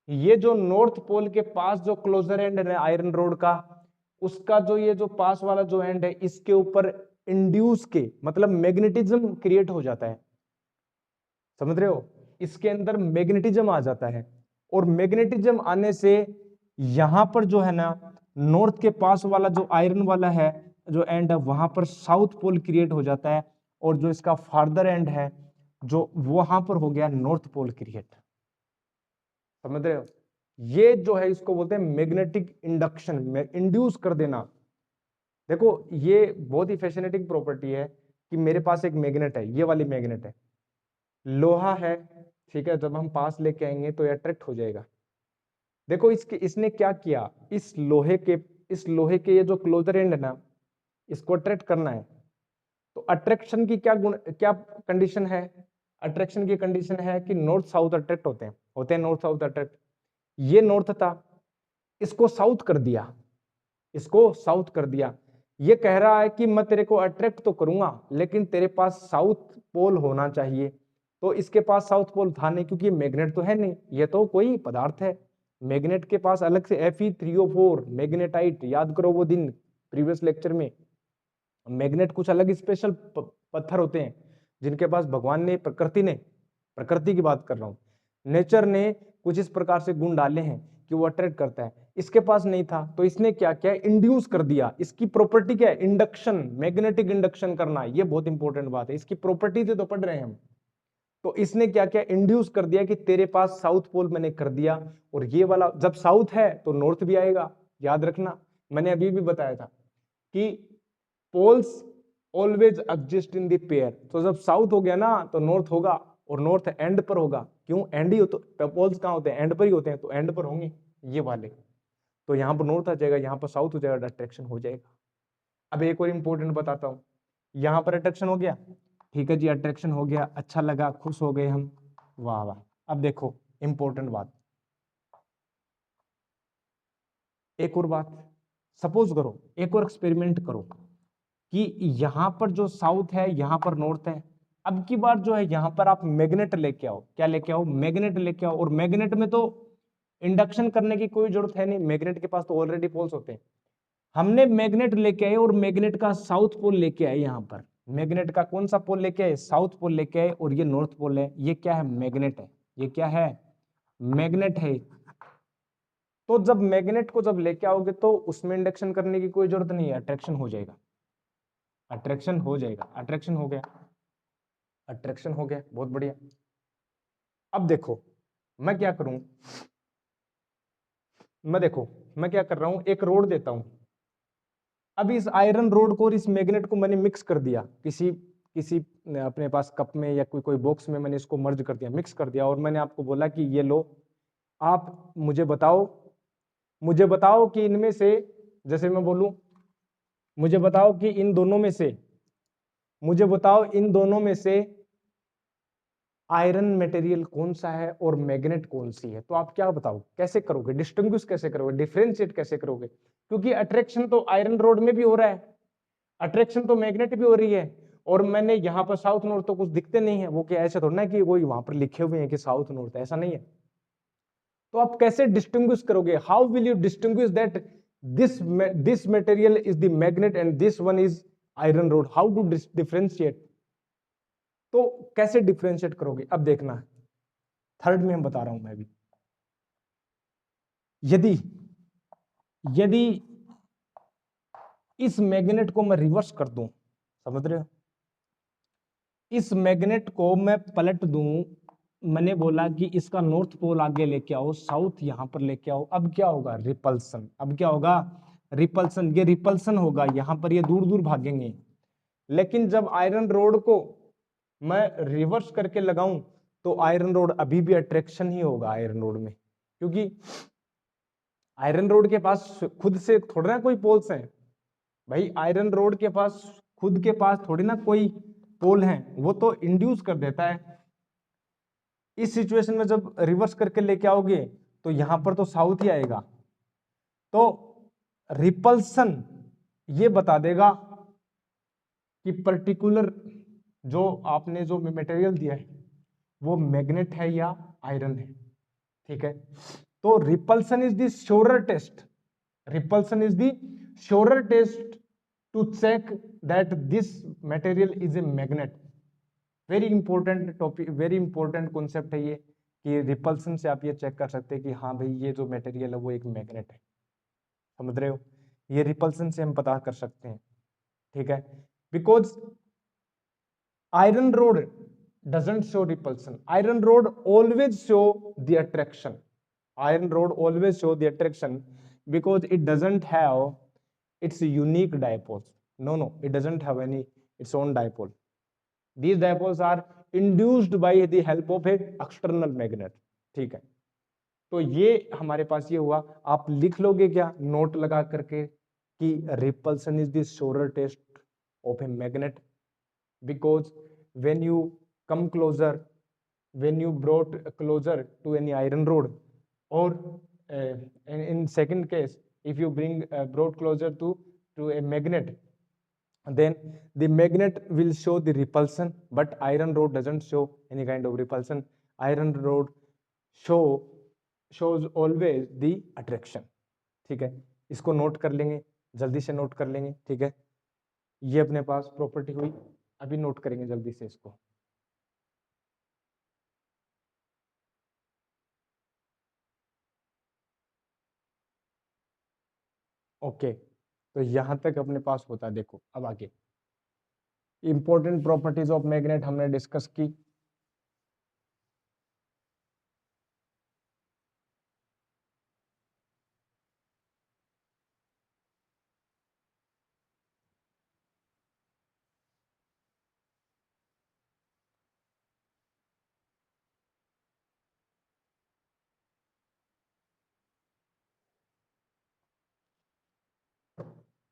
ये जो नॉर्थ पोल के पास जो क्लोजर एंड है आयरन रोड का, उसका जो ये जो पास वाला जो एंड है, इसके ऊपर इंड्यूस के मतलब मैग्नेटिज्म क्रिएट हो जाता है, समझ रहे हो? इसके अंदर मैग्नेटिज्म आ जाता है, और मैग्नेटिज्म आने से यहां पर जो है ना, नॉर्थ के पास वाला जो आयरन वाला है जो एंड है, वहां पर साउथ पोल क्रिएट हो जाता है, और जो इसका फार्दर एंड है जो वहां पर हो गया नॉर्थ पोल क्रिएट, समझ रहे हो? ये जो है इसको बोलते हैं मैग्नेटिक इंडक्शन में इंड्यूस कर देना। देखो ये बहुत ही फैसिनेटिंग प्रॉपर्टी है कि मेरे पास एक मैग्नेट है, ये वाली मैग्नेट है, लोहा है, ठीक है, जब हम पास लेके आएंगे तो ये अट्रैक्ट हो जाएगा। देखो इसने क्या किया, इस लोहे के ये जो क्लोजर एंड है ना, इसको अट्रैक्ट करना है, तो अट्रैक्शन की क्या कंडीशन है? अट्रैक्शन की कंडीशन है कि नॉर्थ साउथ अट्रैक्ट होते हैं नॉर्थ साउथ अट्रैक्ट। ये नॉर्थ था, इसको साउथ कर दिया, इसको साउथ कर दिया। ये कह रहा है कि मैं तेरे को अट्रैक्ट तो करूंगा, लेकिन तेरे पास साउथ पोल होना चाहिए। तो इसके पास साउथ पोल था नहीं, क्योंकि मैग्नेट तो है नहीं, ये तो कोई पदार्थ है। मैग्नेट के पास अलग से Fe3O4 मैग्नेटाइट, याद करो वो दिन प्रीवियस लेक्चर में। मैग्नेट कुछ अलग स्पेशल पत्थर होते हैं जिनके पास भगवान ने, प्रकृति की बात कर रहा हूं, नेचर ने कुछ इस प्रकार से गुण डाले हैं कि वो अट्रैक्ट करता है। इसके पास नहीं था, तो इसने क्या किया? इंड्यूस कर दिया। इसकी प्रॉपर्टी क्या है? इंडक्शन, मैग्नेटिक इंडक्शन करना। ये बहुत इंपॉर्टेंट बात है, इसकी प्रॉपर्टी से तो पढ़ रहे हैं हम। तो इसने क्या किया? इंड्यूस कर दिया कि तेरे पास साउथ पोल मैंने कर दिया, और ये वाला जब साउथ है तो नॉर्थ भी आएगा। याद रखना, मैंने अभी भी बताया था कि poles always exist in the pair. तो जब साउथ हो गया ना तो नॉर्थ होगा, और नॉर्थ एंड पर होगा। क्यों एंड ही हो? तो पोल्स कहां होते हैं? एंड पर ही होते हैं, तो एंड पर होंगे ये वाले। तो यहां पर नॉर्थ आ जाएगा, यहां पर साउथ हो जाएगा, अट्रैक्शन हो जाएगा। अब एक और इंपॉर्टेंट बताता हूं, यहां पर अट्रैक्शन हो गया, ठीक है जी, अट्रैक्शन हो गया, अच्छा लगा, खुश हो गए हम, वाह वाह। अब देखो इंपॉर्टेंट बात, एक और बात, सपोज करो, एक और एक्सपेरिमेंट करो कि यहां पर जो साउथ है, यहां पर नॉर्थ है। अब की बार जो है यहां पर आप मैग्नेट लेके आओ, क्या लेके आओ? मैग्नेट लेके आओ। और मैग्नेट में तो इंडक्शन करने की कोई जरूरत है नहीं, मैग्नेट के पास तो ऑलरेडी पोल्स होते हैं। हमने मैग्नेट लेके आए और मैग्नेट का साउथ पोल लेके आए, यहां पर मैग्नेट का कौन सा पोल लेके आए? साउथ पोल लेके आए, और ये नॉर्थ पोल है। ये क्या है? मैग्नेट है। ये क्या है? मैग्नेट है। तो जब मैग्नेट को जब लेके आओगे तो उसमें इंडक्शन करने की कोई जरूरत नहीं है, अट्रैक्शन हो जाएगा। अट्रैक्शन हो जाएगा, अट्रैक्शन हो गया, अट्रैक्शन हो गया, बहुत बढ़िया। अब देखो मैं क्या करूं, मैं क्या कर रहा हूं, एक रोड देता हूं। अब इस आयरन रोड को और इस मैग्नेट को मैंने मिक्स कर दिया, किसी किसी अपने पास कप में या कोई बॉक्स में मैंने इसको मर्ज कर दिया, मिक्स कर दिया, और मैंने आपको बोला कि ये लो, आप मुझे बताओ कि इनमें से, जैसे मैं बोलूं, मुझे बताओ कि इन दोनों में से, मुझे बताओ इन दोनों में से आयरन मटेरियल कौन सा है और मैग्नेट कौन सी है। तो आप क्या बताओ, कैसे करोगे, डिस्टिंग्विश कैसे करोगे, डिफरेंशिएट कैसे करोगे? क्योंकि अट्रैक्शन तो आयरन रोड में भी हो रहा है, अट्रैक्शन तो मैग्नेट भी हो रही है, और मैंने यहाँ पर साउथ नॉर्थ तो कुछ दिखते नहीं है, वो क्या ऐसा थोड़ा ना कि कोई वहां पर लिखे हुए हैं कि साउथ नॉर्थ, ऐसा नहीं है। तो आप कैसे डिस्टिंग्विश करोगे, how will you distinguish that this material is the magnet and this one is iron rod, how to differentiate? तो कैसे डिफरेंशिएट करोगे, अब देखना है, थर्ड में हम बता रहा हूं मैं भी। यदि यदि इस मैग्नेट को मैं रिवर्स कर दूं, समझ रहे हो, इस मैग्नेट को मैं पलट दूं, मैंने बोला कि इसका नॉर्थ पोल आगे लेके आओ, साउथ यहां पर लेके आओ, अब क्या होगा, रिपल्सन, अब क्या होगा, रिपल्सन, ये रिपल्सन होगा, यहां पर ये दूर दूर भागेंगे। लेकिन जब आयरन रोड को मैं रिवर्स करके लगाऊं, तो आयरन रोड अभी भी अट्रैक्शन ही होगा आयरन रोड में, क्योंकि आयरन रोड के पास खुद से थोड़ा ना कोई पोल्स हैं भाई, आयरन रोड के पास खुद के पास थोड़ी ना कोई पोल है, वो तो इंड्यूस कर देता है। इस सिचुएशन में जब रिवर्स करके लेके आओगे तो यहां पर तो साउथ ही आएगा, तो रिपल्सन ये बता देगा कि पर्टिकुलर जो आपने जो मटेरियल दिया है वो मैग्नेट है या आयरन है, ठीक है। तो repulsion is the surer test, repulsion is the surer test to check that this material is a magnet. Very important topic, very important concept है ये, कि रिपल्सन से आप ये चेक कर सकते हैं कि हाँ भाई ये जो मटेरियल है वो एक मैग्नेट है, समझ रहे हो, ये रिपल्सन से हम पता कर सकते हैं, ठीक है। Because iron rod doesn't show repulsion, iron rod always show the attraction, iron rod always show the attraction because it doesn't have its unique dipoles, no it doesn't have any its own dipole, these dipoles are induced by the help of a external magnet, ठीक है। तो ये हमारे पास ये हुआ, आप लिख लोगे क्या नोट लगा करके कि repulsion is the surer test of a magnet, because when you come closer, when you brought closer to any iron rod, or in second case if you bring brought closer to a magnet, then the magnet will show the repulsion, but iron rod doesn't show any kind of repulsion, iron rod show shows always the attraction, ठीक है। इसको note कर लेंगे, जल्दी से note कर लेंगे, ठीक है। ये अपने पास प्रॉपर्टी हुई, अभी नोट करेंगे जल्दी से इसको। ओके, तो यहां तक अपने पास होता है। देखो अब आगे इंपॉर्टेंट प्रॉपर्टीज ऑफ मैग्नेट हमने डिस्कस की।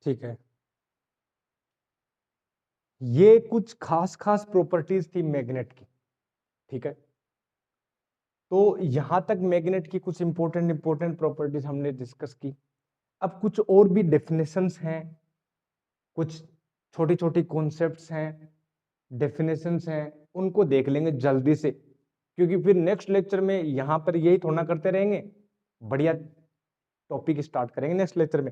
ठीक है, ये कुछ खास खास प्रॉपर्टीज थी मैग्नेट की, ठीक है। तो यहां तक मैग्नेट की कुछ इंपॉर्टेंट प्रॉपर्टीज हमने डिस्कस की। अब कुछ और भी डेफिनेशंस हैं, कुछ छोटी छोटी कॉन्सेप्ट्स हैं, डेफिनेशंस हैं, उनको देख लेंगे जल्दी से, क्योंकि फिर नेक्स्ट लेक्चर में यहां पर यही थोड़ा करते रहेंगे, बढ़िया टॉपिक स्टार्ट करेंगे नेक्स्ट लेक्चर में।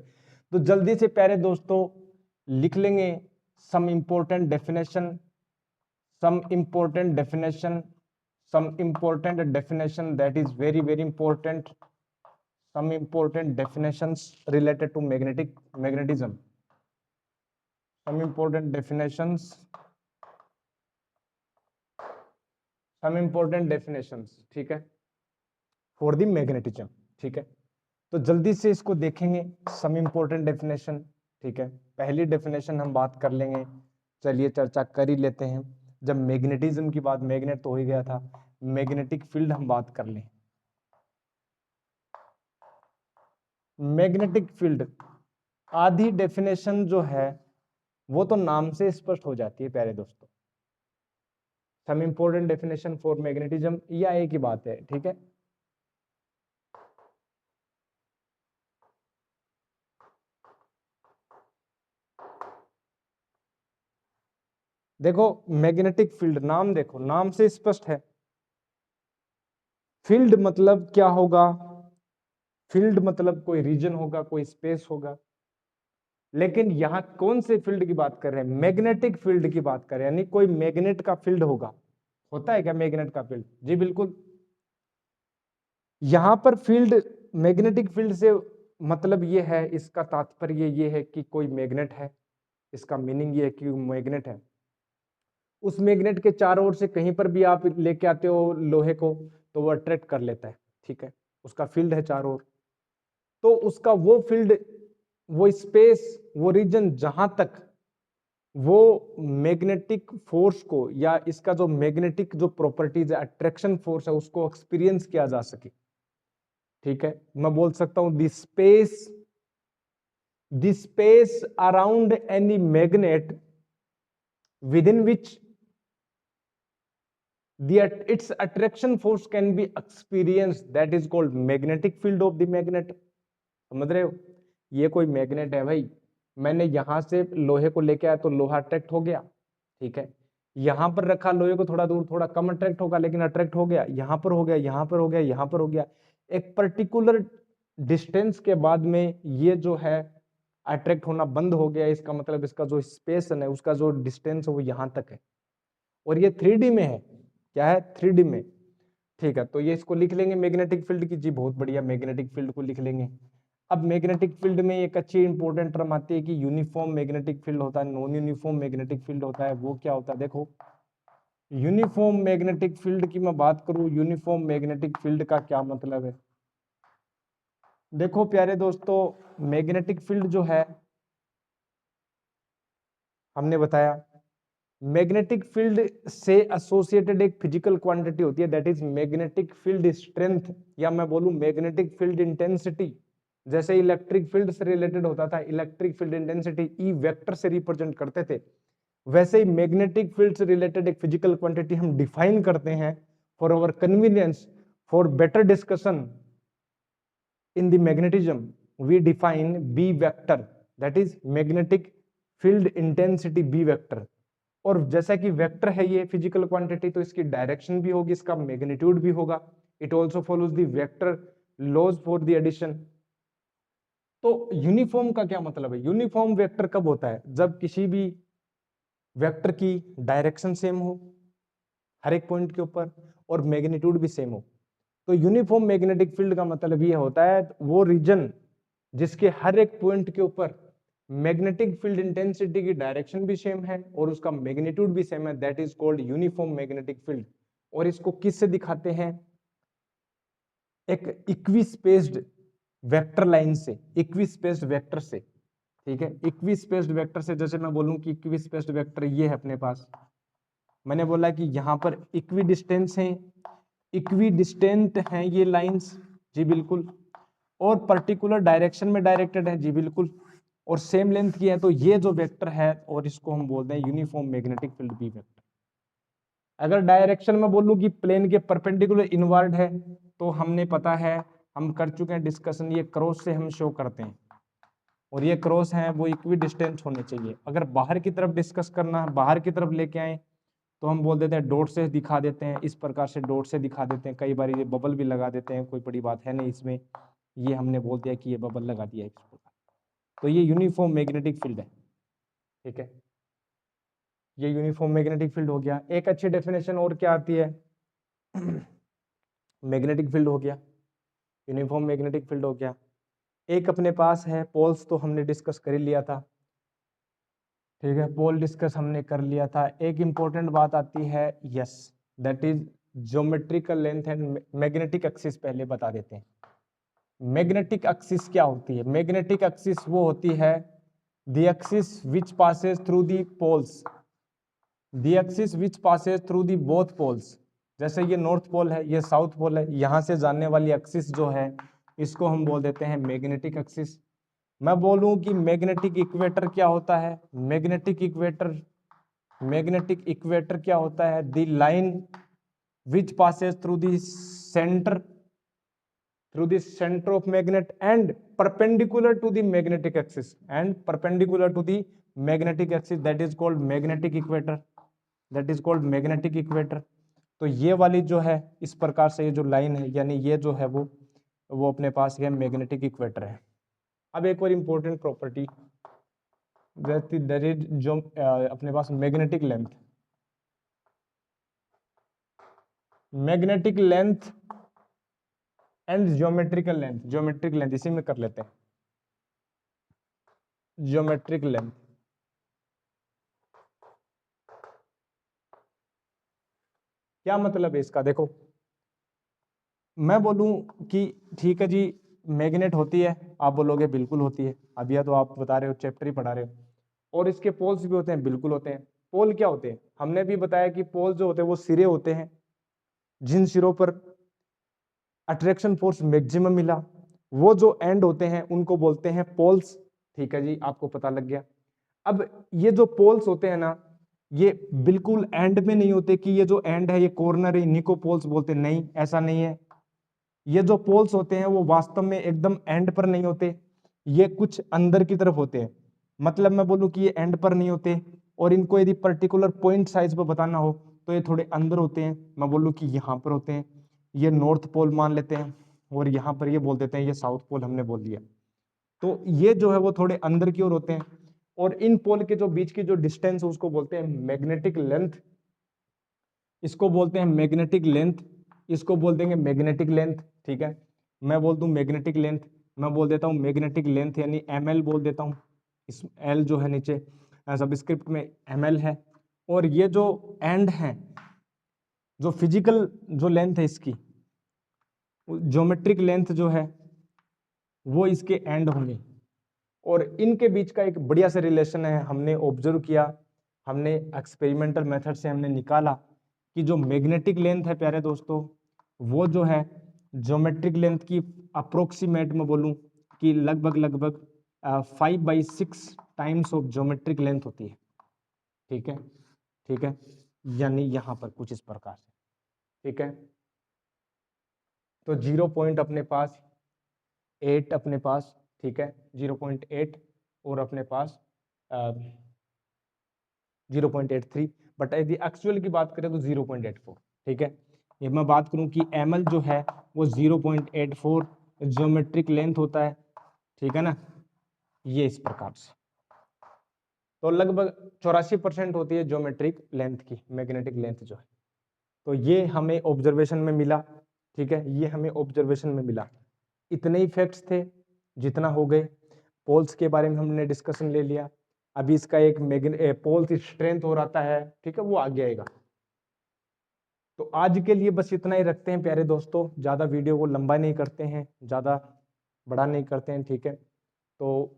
तो जल्दी से प्यारे दोस्तों लिख लेंगे some important definition, some important definition, some important definition that is very important, some important definitions related to magnetism, some important definitions, ठीक है, फॉर द मैग्नेटिज्म। ठीक है, तो जल्दी से इसको देखेंगे, सम इंपॉर्टेंट डेफिनेशन। ठीक है, पहली डेफिनेशन हम बात कर लेंगे, चलिए चर्चा कर ही लेते हैं। जब मैग्नेटिज्म की बात, मैग्नेट तो हो ही गया था, मैग्नेटिक फील्ड हम बात कर लें। मैग्नेटिक फील्ड आधी डेफिनेशन जो है वो तो नाम से स्पष्ट हो जाती है प्यारे दोस्तों। Some important definition for magnetism, या एक ही बात है। ठीक है, देखो मैग्नेटिक फील्ड, नाम देखो, नाम से स्पष्ट है। फील्ड मतलब क्या होगा? फील्ड मतलब कोई रीजन होगा, कोई स्पेस होगा। लेकिन यहां कौन से फील्ड की बात कर रहे हैं? मैग्नेटिक फील्ड की बात कर रहे हैं, यानी कोई मैग्नेट का फील्ड होगा। होता है क्या मैग्नेट का फील्ड? जी बिल्कुल। यहां पर फील्ड, मैग्नेटिक फील्ड से मतलब ये है, इसका तात्पर्य ये है कि कोई मैग्नेट है। इसका मीनिंग ये है कि मैग्नेट है, उस मैग्नेट के चारों ओर से कहीं पर भी आप लेके आते हो लोहे को तो वो अट्रैक्ट कर लेता है। ठीक है, उसका फील्ड है चारों ओर। तो उसका वो फील्ड, वो स्पेस, वो रीजन जहां तक वो मैग्नेटिक फोर्स को, या इसका जो मैग्नेटिक जो प्रॉपर्टीज है, अट्रैक्शन फोर्स है, उसको एक्सपीरियंस किया जा सके। ठीक है, मैं बोल सकता हूं the space around any magnet within which its attraction force can be experienced, that is called magnetic field of the magnet। समझ रहे हो? ये कोई मैग्नेट है भाई, मैंने यहां से लोहे को लेके आया तो लोहा अट्रैक्ट हो गया। ठीक है, यहां पर रखा लोहे को, थोड़ा दूर थोड़ा कम अट्रैक्ट होगा, लेकिन अट्रैक्ट हो गया। यहां पर हो गया, यहां पर हो गया, यहां पर हो गया। एक पर्टिकुलर डिस्टेंस के बाद में ये जो है अट्रैक्ट होना बंद हो गया। इसका मतलब इसका जो स्पेस है, उसका जो डिस्टेंस है वो यहां तक है, और ये 3D में है। क्या है? 3D में। ठीक है, तो ये इसको लिख लेंगे मैग्नेटिक फील्ड की। जी बहुत बढ़िया, मैग्नेटिक फील्ड को लिख लेंगे। अब मैग्नेटिक फील्ड में एक अच्छी इंपॉर्टेंट टर्म आती है कि यूनिफॉर्म मैग्नेटिक फील्ड होता है, नॉन यूनिफॉर्म मैग्नेटिक फील्ड होता है। वो क्या होता है? देखो, यूनिफॉर्म मैग्नेटिक फील्ड की मैं बात करूं, यूनिफॉर्म मैग्नेटिक फील्ड का क्या मतलब है? देखो प्यारे दोस्तों, मैग्नेटिक फील्ड जो है, हमने बताया मैग्नेटिक फील्ड से एसोसिएटेड एक फिजिकल क्वांटिटी होती है, that is magnetic field strength, या मैं बोलूं मैग्नेटिक फील्ड इंटेंसिटी। जैसे इलेक्ट्रिक फील्ड से रिलेटेड होता था, electric field intensity E vector से रिप्रेजेंट करते थे, वैसे ही मैग्नेटिक फील्ड से रिलेटेड एक फिजिकल क्वांटिटी हम डिफाइन करते हैं for our convenience, for better discussion in the magnetism we define B vector, that is magnetic field intensity B vector। और जैसा कि वेक्टर है ये फिजिकल क्वांटिटी, तो इसकी डायरेक्शन भी होगी, इसका मैग्नीट्यूड भी होगा। It also follows the vector laws for the addition. तो यूनिफॉर्म का क्या मतलब है? यूनिफॉर्म वेक्टर कब होता है? जब किसी भी वेक्टर की डायरेक्शन सेम हो हर एक पॉइंट के ऊपर, और मैग्नीट्यूड भी सेम हो। तो यूनिफॉर्म मैग्नेटिक फील्ड का मतलब ये होता है वो रीजन जिसके हर एक पॉइंट के ऊपर मैग्नेटिक फील्ड इंटेंसिटी की डायरेक्शन भी सेम है और उसका मैग्नीट्यूड भी सेम है, that is called uniform magnetic field. और इसको किससे दिखाते हैं? एक इक्विस्पेस्ड वेक्टर लाइन से, इक्विस्पेस्ड वेक्टर से। ठीक है, इक्विस्पेस्ड वेक्टर से, जैसे मैं बोलूं कि इक्विस्पेस्ड वेक्टर ये है अपने पास, मैंने बोला कि यहां पर इक्वी डिस्टेंस है, इक्वी डिस्टेंट हैं ये लाइंस। जी बिल्कुल, और पर्टिकुलर डायरेक्शन में डायरेक्टेड है। जी बिल्कुल, और सेम लेंथ की है, तो ये जो वेक्टर है, और इसको हम बोलते हैं uniform magnetic field B vector. अगर डायरेक्शन में बोलूं कि प्लेन के परपेंडिकुलर इनवर्ड है, तो हमने पता है, हम कर चुके हैं डिस्कशन, ये क्रॉस से हम शो करते हैं, और ये क्रॉस है वो इक्वी डिस्टेंस होने चाहिए। अगर बाहर की तरफ डिस्कस करना है, बाहर की तरफ लेके आए, तो हम बोल देते हैं डॉट से दिखा देते हैं, इस प्रकार से डॉट से दिखा देते हैं। कई बार ये बबल भी लगा देते हैं, कोई बड़ी बात है नहीं इसमें, ये हमने बोल दिया कि ये बबल लगा दिया है इस प्रकार। तो ये यूनिफॉर्म मैग्नेटिक फील्ड है। ठीक है, ये यूनिफॉर्म मैग्नेटिक फील्ड हो गया। एक अच्छी डेफिनेशन और क्या आती है? मैग्नेटिक फील्ड हो गया, यूनिफॉर्म मैग्नेटिक फील्ड हो गया। एक अपने पास है पोल्स, तो हमने डिस्कस कर ही लिया था। ठीक है, पोल डिस्कस हमने कर लिया था। एक इंपॉर्टेंट बात आती है, yes, that is geometrical length and magnetic axis. पहले बता देते हैं मैग्नेटिक एक्सिस क्या होती है। मैग्नेटिक एक्सिस वो होती है the axis which passes through the poles, the axis which passes through the both poles. जैसे ये नॉर्थ पोल है, ये साउथ पोल है, यहां से जाने वाली एक्सिस जो है इसको हम बोल देते हैं मैग्नेटिक एक्सिस। मैं बोलूं कि मैग्नेटिक इक्वेटर क्या होता है, मैग्नेटिक इक्वेटर क्या होता है, the line which passes through the centre of magnet and perpendicular to the magnetic axis, that is called magnetic equator, तो ये वाली जो है इस प्रकार से ये जो लाइन है, यानी ये जो है वो अपने पास ये मैग्नेटिक इक्वेटर है। अब एक और इंपॉर्टेंट प्रॉपर्टी जो अपने पास magnetic length and geometrical length, इसी में कर लेते हैं। ज्योमेट्रिक लेंथ क्या मतलब है इसका, देखो मैं बोलूं कि ठीक है जी मैग्नेट होती है, आप बोलोगे बिल्कुल होती है, अब यह तो आप बता रहे हो, चैप्टर ही पढ़ा रहे हो। और इसके पोल्स भी होते हैं, बिल्कुल होते हैं। पोल क्या होते हैं, हमने भी बताया कि पोल जो होते हैं वो सिरे होते हैं, जिन सिरों पर अट्रैक्शन फोर्स मैक्सिमम मिला, वो जो एंड होते हैं उनको बोलते हैं पोल्स। ठीक है जी, आपको पता लग गया। अब ये जो पोल्स होते हैं ना, ये बिल्कुल एंड में नहीं होते कि ये जो एंड है ये कॉर्नर है, इन्हीं को पोल्स बोलते, नहीं ऐसा नहीं है। ये जो पोल्स होते हैं वो वास्तव में एकदम एंड पर नहीं होते, ये कुछ अंदर की तरफ होते हैं। मतलब मैं बोलूं कि ये एंड पर नहीं होते, और इनको यदि पर्टिकुलर पॉइंट साइज पर बताना हो तो ये थोड़े अंदर होते हैं। मैं बोलूं कि यहाँ पर होते हैं, ये नॉर्थ पोल मान लेते हैं, और यहाँ पर ये बोल देते हैं ये साउथ पोल, हमने बोल दिया। तो ये जो है वो थोड़े अंदर की ओर होते हैं, और इन पोल के जो बीच की जो डिस्टेंस है उसको बोलते हैं मैग्नेटिक लेंथ। इसको बोलते हैं मैग्नेटिक लेंथ, इसको बोल देंगे मैग्नेटिक लेंथ। ठीक है, मैं बोल दूं मैग्नेटिक लेंथ, मैं बोल देता हूं मैग्नेटिक लेंथ यानी ml बोल देता हूं। इस l जो है नीचे सबस्क्रिप्ट में ml है। और ये जो एंड है, जो फिजिकल जो लेंथ है इसकी, ज्योमेट्रिक लेंथ जो है वो इसके एंड होंगे, और इनके बीच का एक बढ़िया सा रिलेशन है, हमने ऑब्जर्व किया, हमने एक्सपेरिमेंटल मेथड से हमने निकाला कि जो मैग्नेटिक लेंथ है प्यारे दोस्तों, वो जो है ज्योमेट्रिक लेंथ की अप्रोक्सीमेट में बोलूं कि लगभग 5/6 टाइम्स ऑफ ज्योमेट्रिक लेंथ होती है। ठीक है, ठीक है, यानी यहां पर कुछ इस प्रकार से। ठीक है, तो 0 अपने पास 8 अपने पास, ठीक है 0.8, और अपने पास 0.83, बट यदि एक्चुअल की बात करें तो 0.84। ठीक है, ये मैं बात करूं कि ml जो है वो 0.84 ज्योमेट्रिक लेंथ होता है। ठीक है ना, ये इस प्रकार से, तो लगभग 84% होती है ज्योमेट्रिक लेंथ की, मैग्नेटिक लेंथ जो है। तो ये हमें ऑब्जर्वेशन में मिला। ठीक है, ये हमें ऑब्जर्वेशन में मिला। इतने ही फैक्ट्स थे जितना हो गए। पोल्स के बारे में हमने डिस्कशन ले लिया, अभी इसका एक पोल्स स्ट्रेंथ हो रहा है, ठीक है, वो आगे आएगा। तो आज के लिए बस इतना ही रखते हैं प्यारे दोस्तों, ज़्यादा वीडियो को लंबा नहीं करते हैं, ज़्यादा बड़ा नहीं करते हैं। ठीक है, तो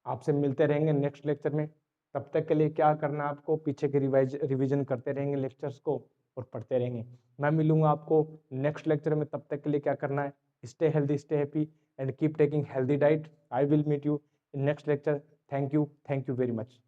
आपसे मिलते रहेंगे नेक्स्ट लेक्चर में। तब तक के लिए क्या करना है आपको, पीछे के रिवीजन करते रहेंगे लेक्चर्स को और पढ़ते रहेंगे। मैं मिलूंगा आपको नेक्स्ट लेक्चर में, तब तक के लिए क्या करना है, stay healthy, stay happy and keep taking healthy diet. I will meet you in next lecture. Thank you very much.